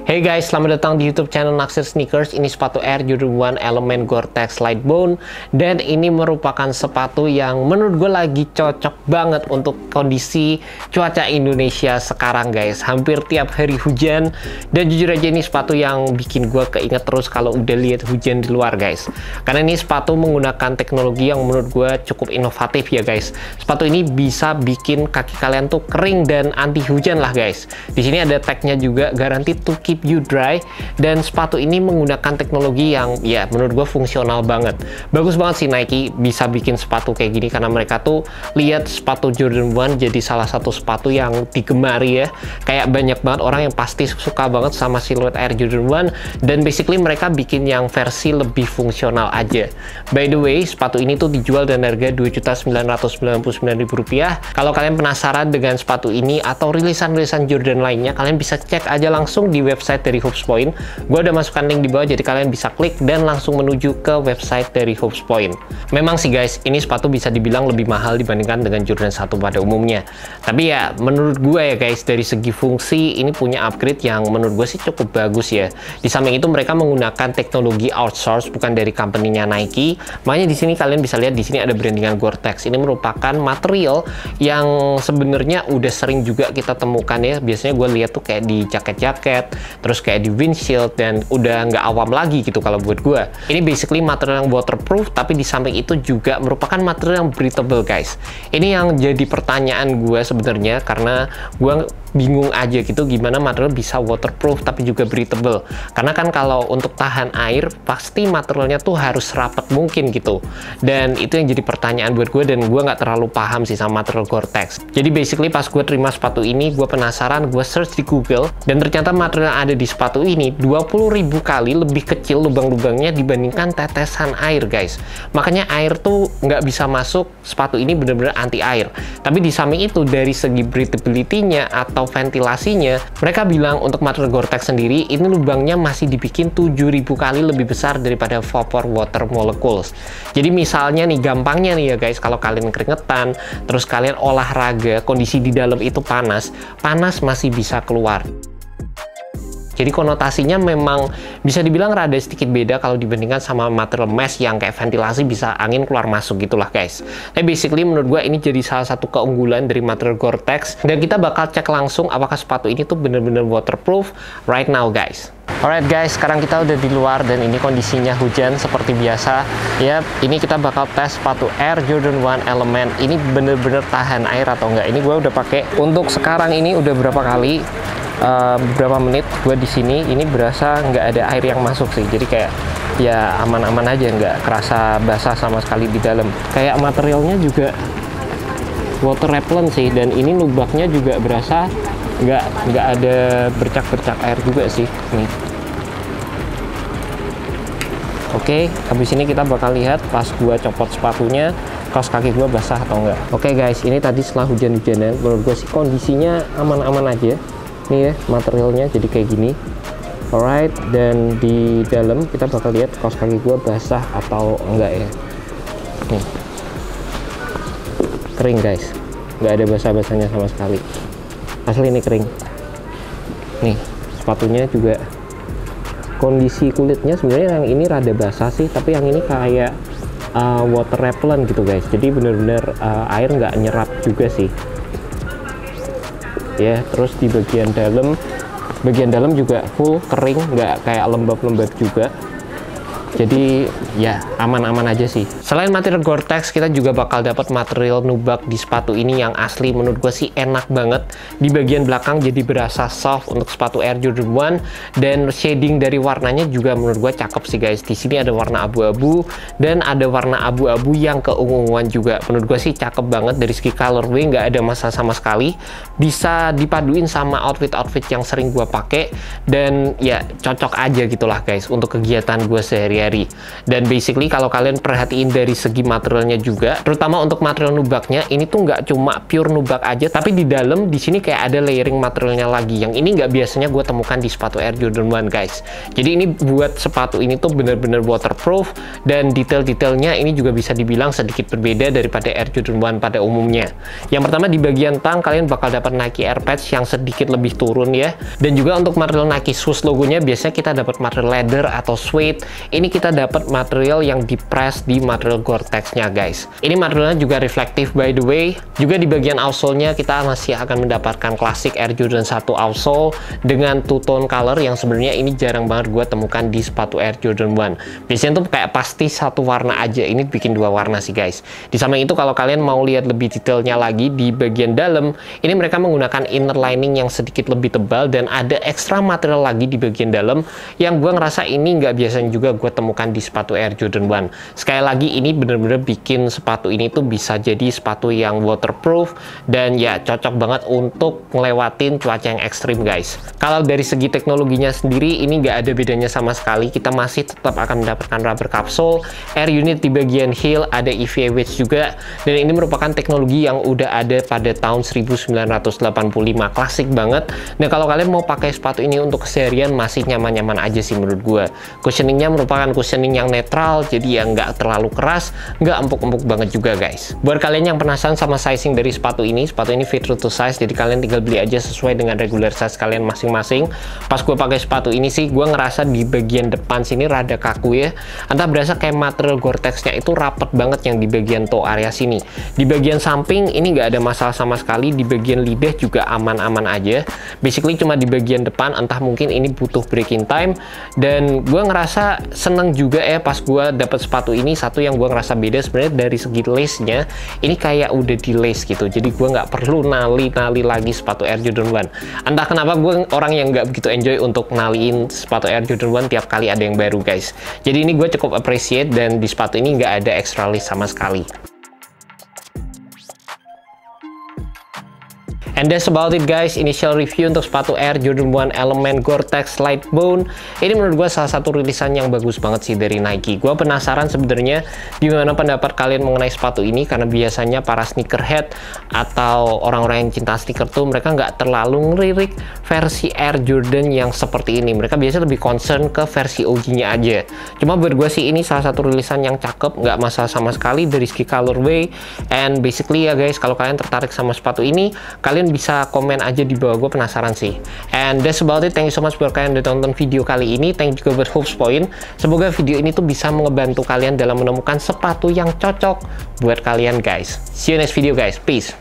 Hey guys, selamat datang di YouTube channel Naksir Sneakers. Ini sepatu Air Jordan 1 Element Gore-Tex Lightbone, dan ini merupakan sepatu yang menurut gue lagi cocok banget untuk kondisi cuaca Indonesia sekarang guys. Hampir tiap hari hujan, dan jujur aja ini sepatu yang bikin gue keinget terus kalau udah lihat hujan di luar guys. Karena ini sepatu menggunakan teknologi yang menurut gue cukup inovatif ya guys. Sepatu ini bisa bikin kaki kalian tuh kering dan anti hujan lah guys. Di sini ada tagnya juga, garansi to keep you dry, dan sepatu ini menggunakan teknologi yang ya menurut gue fungsional banget. Bagus banget sih Nike bisa bikin sepatu kayak gini, karena mereka tuh lihat sepatu Jordan 1 jadi salah satu sepatu yang digemari ya. Kayak banyak banget orang yang pasti suka banget sama siluet Air Jordan 1, dan basically mereka bikin yang versi lebih fungsional aja. By the way, sepatu ini tuh dijual dengan harga Rp2.999.000. Kalau kalian penasaran dengan sepatu ini atau rilisan-rilisan Jordan lainnya, kalian bisa cek aja langsung di website dari Hoops Point. Gue udah masukkan link di bawah, jadi kalian bisa klik dan langsung menuju ke website dari Hoops Point. Memang sih guys, ini sepatu bisa dibilang lebih mahal dibandingkan dengan Jordan 1 pada umumnya. Tapi ya menurut gue ya guys, dari segi fungsi ini punya upgrade yang menurut gue sih cukup bagus ya. Di samping itu mereka menggunakan teknologi outsource, bukan dari company-nya Nike. Makanya di sini kalian bisa lihat di sini ada brandingan Gore-Tex. Ini merupakan material yang sebenarnya udah sering juga kita temukan ya. Biasanya gue lihat tuh kayak di jaket-jaket, terus kayak di windshield, dan udah nggak awam lagi gitu kalau buat gue. Ini basically material yang waterproof, tapi di samping itu juga merupakan material yang breathable guys. Ini yang jadi pertanyaan gue sebenarnya, karena gue bingung aja gitu gimana material bisa waterproof tapi juga breathable. Karena kan kalau untuk tahan air pasti materialnya tuh harus rapat mungkin gitu, dan itu yang jadi pertanyaan buat gue, dan gue nggak terlalu paham sih sama material Gore-Tex. Jadi basically pas gue terima sepatu ini, gue penasaran, gue search di Google, dan ternyata material yang ada di sepatu ini 20.000 kali lebih kecil lubang-lubangnya dibandingkan tetesan air guys. Makanya air tuh nggak bisa masuk, sepatu ini bener-bener anti air. Tapi di samping itu dari segi breathability-nya atau ventilasinya, mereka bilang untuk material Gore-Tex sendiri ini lubangnya masih dibikin 7.000 kali lebih besar daripada vapor water molecules. Jadi misalnya nih, gampangnya nih ya guys, kalau kalian keringetan terus kalian olahraga, kondisi di dalam itu panas masih bisa keluar. Jadi konotasinya memang bisa dibilang rada sedikit beda kalau dibandingkan sama material mesh yang kayak ventilasi bisa angin keluar masuk gitulah guys. Tapi basically menurut gue ini jadi salah satu keunggulan dari material Gore-Tex, dan kita bakal cek langsung apakah sepatu ini tuh bener-bener waterproof right now guys. Alright guys, sekarang kita udah di luar dan ini kondisinya hujan seperti biasa. Ya, ini kita bakal tes sepatu Air Jordan 1 Element. Ini bener-bener tahan air atau enggak. Ini gue udah pakai untuk sekarang ini udah berapa kali, beberapa menit gue di sini. Ini berasa nggak ada air yang masuk sih. Jadi kayak ya aman-aman aja, nggak kerasa basah sama sekali di dalam. Kayak materialnya juga water repellent sih, dan ini lubangnya juga berasa nggak ada bercak-bercak air juga sih nih. Oke, habis ini kita bakal lihat pas gua copot sepatunya, kaos kaki gua basah atau enggak. Oke guys, ini tadi setelah hujan-hujanan, menurut gua sih kondisinya aman-aman aja. Nih ya, materialnya jadi kayak gini. Alright, dan di dalam kita bakal lihat kaos kaki gua basah atau enggak ya. Nih, kering guys, nggak ada basah-basahnya sama sekali. Asli ini kering. Nih, sepatunya juga kondisi kulitnya sebenarnya yang ini rada basah sih, tapi yang ini kayak water repellent gitu guys. Jadi bener-bener air nggak nyerap juga sih. Ya, terus di bagian dalam juga full kering, nggak kayak lembab-lembab juga. Jadi ya aman-aman aja sih. Selain material Gore-Tex, kita juga bakal dapat material nubak di sepatu ini yang asli menurut gue sih enak banget. Di bagian belakang jadi berasa soft untuk sepatu Air Jordan 1, dan shading dari warnanya juga menurut gue cakep sih guys. Di sini ada warna abu-abu dan ada warna abu-abu yang keunguan juga. Menurut gue sih cakep banget dari segi colorway, nggak ada masalah sama sekali. Bisa dipaduin sama outfit-outfit yang sering gue pakai, dan ya cocok aja gitulah guys untuk kegiatan gue sehari-hari. Dan basically kalau kalian perhatiin dari segi materialnya juga, terutama untuk material nubaknya, ini tuh nggak cuma pure nubak aja, tapi di dalam di sini kayak ada layering materialnya lagi, yang ini nggak biasanya gue temukan di sepatu Air Jordan 1 guys. Jadi ini buat sepatu ini tuh bener-bener waterproof, dan detail-detailnya ini juga bisa dibilang sedikit berbeda daripada Air Jordan 1 pada umumnya. Yang pertama, di bagian tang kalian bakal dapat Nike Air Patch yang sedikit lebih turun ya, dan juga untuk material Nike Shoes logonya biasanya kita dapat material leather atau suede. Ini kita dapat material yang di-press di material Gore-Tex-nya guys. Ini materialnya juga reflektif by the way. Juga di bagian outsole-nya kita masih akan mendapatkan klasik Air Jordan 1 outsole dengan two-tone color yang sebenarnya ini jarang banget gue temukan di sepatu Air Jordan 1. Biasanya tuh kayak pasti satu warna aja, ini bikin dua warna sih guys. Di samping itu kalau kalian mau lihat lebih detailnya lagi di bagian dalam, ini mereka menggunakan inner lining yang sedikit lebih tebal dan ada ekstra material lagi di bagian dalam yang gue ngerasa ini nggak biasanya juga gue temukan di sepatu Air Jordan 1. Sekali lagi ini bener-bener bikin sepatu ini tuh bisa jadi sepatu yang waterproof dan ya cocok banget untuk ngelewatin cuaca yang ekstrim guys. Kalau dari segi teknologinya sendiri ini nggak ada bedanya sama sekali, kita masih tetap akan mendapatkan rubber capsule, air unit di bagian heel, ada EVA wedge juga, dan ini merupakan teknologi yang udah ada pada tahun 1985, klasik banget. Dan kalau kalian mau pakai sepatu ini untuk keseharian masih nyaman-nyaman aja sih menurut gue. Cushioningnya merupakan cushioning yang netral, jadi ya nggak terlalu keras, nggak empuk-empuk banget juga guys. Buat kalian yang penasaran sama sizing dari sepatu ini fit true to size, jadi kalian tinggal beli aja sesuai dengan regular size kalian masing-masing. Pas gue pakai sepatu ini sih, gue ngerasa di bagian depan sini rada kaku ya, entah berasa kayak material Gore-Tex-nya itu rapet banget yang di bagian toe area sini. Di bagian samping ini nggak ada masalah sama sekali, di bagian lidah juga aman-aman aja. Basically cuma di bagian depan, entah mungkin ini butuh breaking time, dan gue ngerasa seneng juga ya pas gue dapet sepatu ini. Satu yang gue ngerasa beda sebenarnya dari segi lace-nya, ini kayak udah di lace gitu, jadi gue nggak perlu nali-nali lagi sepatu Air Jordan 1. Entah kenapa gue orang yang nggak begitu enjoy untuk naliin sepatu Air Jordan 1 tiap kali ada yang baru guys. Jadi ini gue cukup appreciate, dan di sepatu ini nggak ada extra lace sama sekali. And that's about it guys, initial review untuk sepatu Air Jordan 1 Element Gore-Tex Lightbone. Ini menurut gue salah satu rilisan yang bagus banget sih dari Nike. Gue penasaran sebenarnya gimana pendapat kalian mengenai sepatu ini, karena biasanya para sneakerhead atau orang-orang yang cinta sneaker tuh mereka nggak terlalu ngelirik versi Air Jordan yang seperti ini. Mereka biasanya lebih concern ke versi OG-nya aja. Cuma buat gue sih ini salah satu rilisan yang cakep, nggak masalah sama sekali dari segi colorway. And basically ya guys, kalau kalian tertarik sama sepatu ini, kalian bisa komen aja di bawah, gue penasaran sih. And that's about it, thank you so much buat kalian udah tonton video kali ini. Thank you juga buat Hoops Point. Semoga video ini tuh bisa ngebantu kalian dalam menemukan sepatu yang cocok buat kalian guys. See you next video guys, peace.